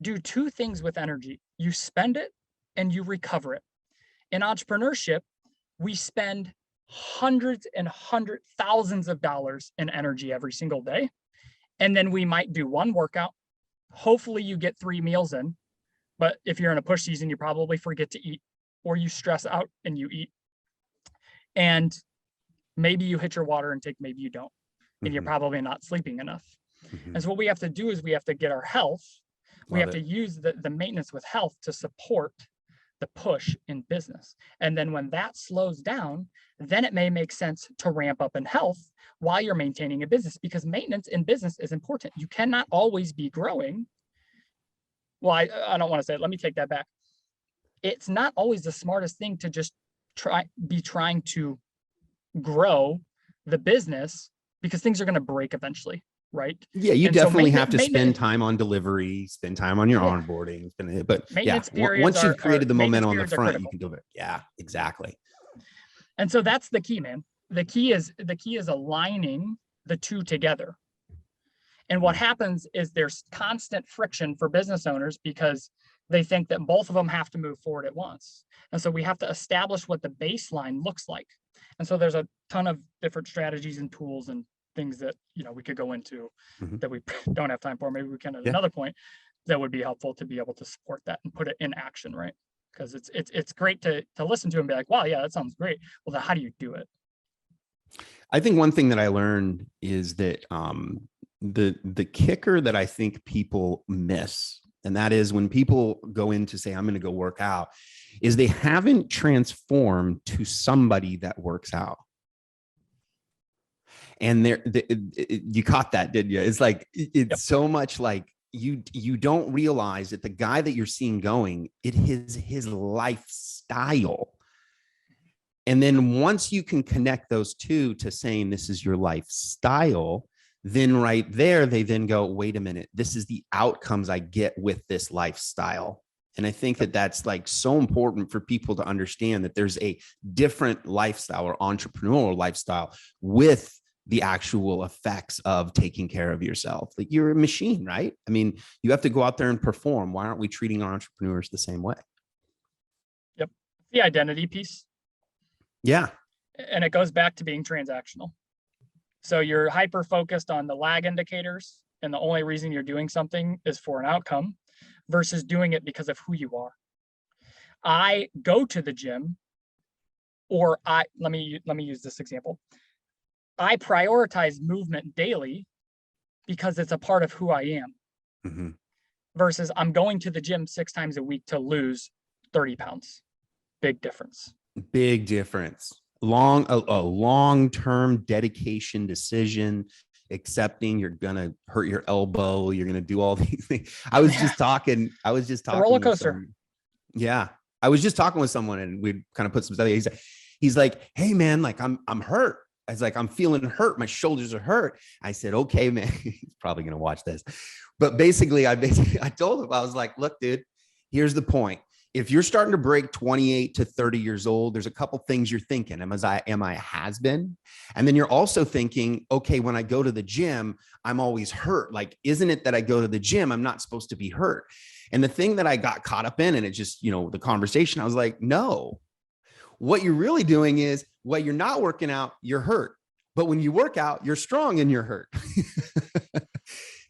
[SPEAKER 1] do two things with energy. You spend it and you recover it. In entrepreneurship, we spend thousands of dollars in energy every single day. And then we might do one workout. Hopefully you get 3 meals in, but if you're in a push season, you probably forget to eat, or you stress out and you eat. And maybe you hit your water intake, maybe you don't, and you're probably not sleeping enough. And so what we have to do is we have to get our health. We have to use the maintenance with health to support the push in business. And then when that slows down, then it may make sense to ramp up in health while you're maintaining a business, because maintenance in business is important. You cannot always be growing. Well, I don't want to say it. Let me take that back. It's not always the smartest thing to just trying to grow the business, because things are going to break eventually. Right.
[SPEAKER 2] Yeah, you definitely have to spend time on delivery, spend time on your onboarding. But once you've created the momentum on the front, you can do it. Yeah, exactly.
[SPEAKER 1] And so that's the key, man. The key is aligning the two together. And what happens is there's constant friction for business owners, because they think that both of them have to move forward at once. And so we have to establish what the baseline looks like. And so there's a ton of different strategies and tools and things that, we could go into that we don't have time for. Maybe we can at another point, that would be helpful to be able to support that and put it in action, right? Because it's great to listen to and be like, wow, yeah, that sounds great. Well, then how do you do it?
[SPEAKER 2] I think one thing that I learned is that the kicker that I think people miss, and that is when people go in to say, I'm going to go work out, is they haven't transformed to somebody that works out. And you caught that, didn't you? It's like, it's so much like you don't realize that the guy that you're seeing going, it is his lifestyle. And then once you can connect those two to saying this is your lifestyle, then right there, they then go, wait a minute, this is the outcomes I get with this lifestyle. And I think that that's like so important for people to understand that there's a different lifestyle or entrepreneurial lifestyle with the actual effects of taking care of yourself. Like, you're a machine, right? I mean, you have to go out there and perform. Why aren't we treating our entrepreneurs the same way?
[SPEAKER 1] Yep. The identity piece.
[SPEAKER 2] Yeah.
[SPEAKER 1] And it goes back to being transactional. So you're hyper focused on the lag indicators, and the only reason you're doing something is for an outcome, versus doing it because of who you are. I go to the gym, or let me use this example. I prioritize movement daily because it's a part of who I am, versus I'm going to the gym 6 times a week to lose 30 pounds. Big difference. Big difference.
[SPEAKER 2] A long-term dedication decision, accepting you're going to hurt your elbow. You're going to do all these things. I was just talking. The
[SPEAKER 1] roller coaster.
[SPEAKER 2] I was just talking with someone, and we kind of put some stuff. He's like, hey man, like I'm hurt. I was like, I'm feeling hurt. My shoulders are hurt. I said, okay, man, he's probably going to watch this. But basically, I told him, I was like, look, dude, here's the point. if you're starting to break 28 to 30 years old, there's a couple things you're thinking. Am I a has-been? And then you're also thinking, okay, when I go to the gym, I'm always hurt. Like, isn't it that I go to the gym, I'm not supposed to be hurt? And the thing that I got caught up in, and it just, the conversation, I was like, no, what you're really doing is, while you're not working out, you're hurt. But when you work out, you're strong and you're hurt.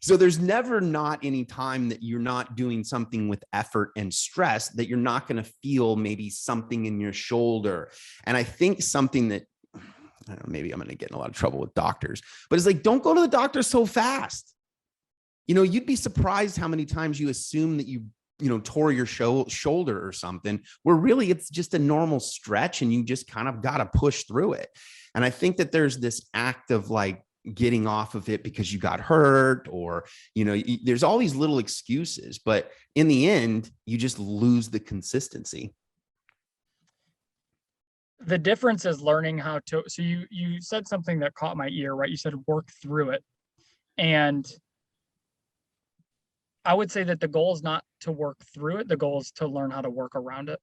[SPEAKER 2] So there's never not any time that you're not doing something with effort and stress that you're not going to feel maybe something in your shoulder. And I think something that, I don't know, maybe I'm going to get in a lot of trouble with doctors, but it's like, don't go to the doctor so fast. You'd be surprised how many times you assume that you tore your shoulder or something, where really it's just a normal stretch and you just kind of got to push through it. And I think that there's this act of like getting off of it because you got hurt, or, there's all these little excuses, but in the end, you just lose the consistency.
[SPEAKER 1] The difference is learning how to, so you said something that caught my ear, right? You said work through it. And I would say that the goal is not to work through it. The goal is to learn how to work around it.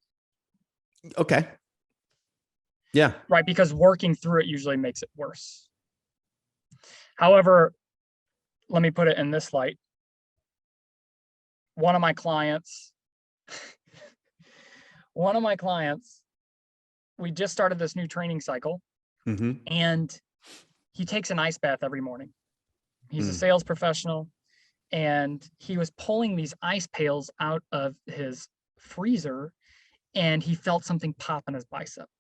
[SPEAKER 2] Okay. Yeah.
[SPEAKER 1] Right. Because working through it usually makes it worse. However, let me put it in this light. One of my clients, we just started this new training cycle, and he takes an ice bath every morning. He's a sales professional, and he was pulling these ice pails out of his freezer, and he felt something pop in his bicep.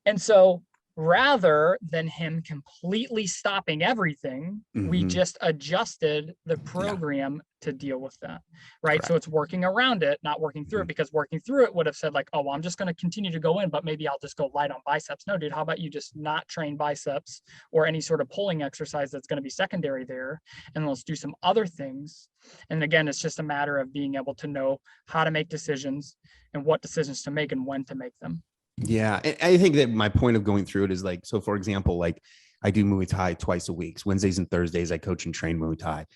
[SPEAKER 1] And so rather than him completely stopping everything, we just adjusted the program to deal with that, right? Correct. So it's working around it, not working through it, because working through it would have said like, oh, well, I'm just going to continue to go in, but maybe I'll just go light on biceps. No, dude, how about you just not train biceps or any sort of pulling exercise that's going to be secondary there, and let's do some other things. And again, it's just a matter of being able to know how to make decisions and what decisions to make and when to make them.
[SPEAKER 2] Yeah. I think that my point of going through it is like, so for example, like I do Muay Thai twice a week. Wednesdays and Thursdays, I coach and train Muay Thai.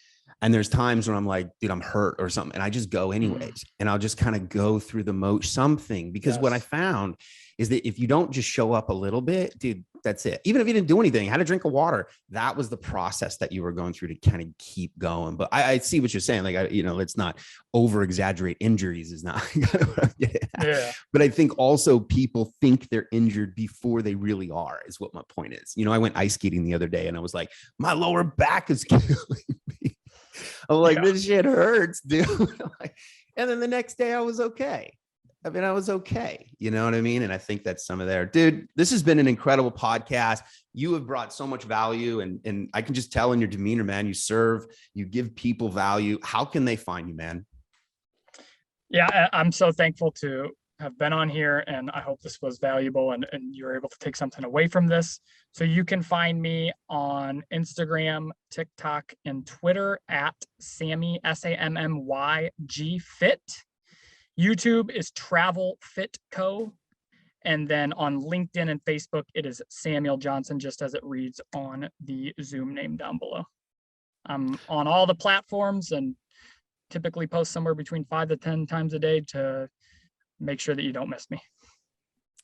[SPEAKER 2] And there's times when I'm like, dude, I'm hurt or something. And I just go anyways. And I'll just kind of go through the something, because what I found is that if you don't just show up a little bit, dude, that's it. Even if you didn't do anything, had a drink of water, that was the process that you were going through to kind of keep going. But I see what you're saying. Like, let's not over exaggerate. Injuries is not, yeah. But I think also people think they're injured before they really are, is what my point is. I went ice skating the other day and I was like, my lower back is killing me. I'm like, this shit hurts, dude. And then the next day I was okay. I was okay. You know what I mean? And I think that's some of there. Dude, this has been an incredible podcast. You have brought so much value, and I can just tell in your demeanor, man, you serve, you give people value. How can they find you, man?
[SPEAKER 1] Yeah, I'm so thankful to have been on here, and I hope this was valuable and you're able to take something away from this. So you can find me on Instagram, TikTok, and Twitter at Sammy, SAMMYG Fit. YouTube is Travel Fit Co. And then on LinkedIn and Facebook, it is Samuel Johnson, just as it reads on the Zoom name down below. I'm on all the platforms and typically post somewhere between 5 to 10 times a day to make sure that you don't miss me.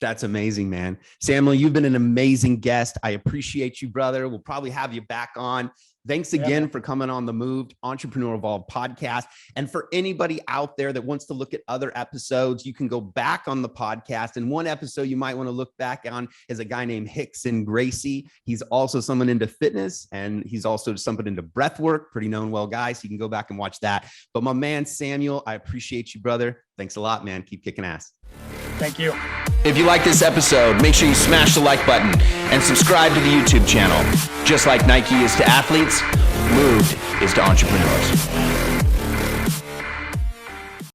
[SPEAKER 2] That's amazing, man. Samuel, you've been an amazing guest. I appreciate you, brother. We'll probably have you back on. Thanks again for coming on the Moved Entrepreneur Evolved podcast. And for anybody out there that wants to look at other episodes, you can go back on the podcast. And one episode you might want to look back on is a guy named Hickson Gracie. He's also someone into fitness, and he's also someone into breath work, pretty known well guy. So you can go back and watch that. But my man, Samuel, I appreciate you, brother. Thanks a lot, man. Keep kicking ass.
[SPEAKER 1] Thank you.
[SPEAKER 3] If you like this episode, make sure you smash the like button and subscribe to the YouTube channel. Just like Nike is to athletes, Moved is to entrepreneurs.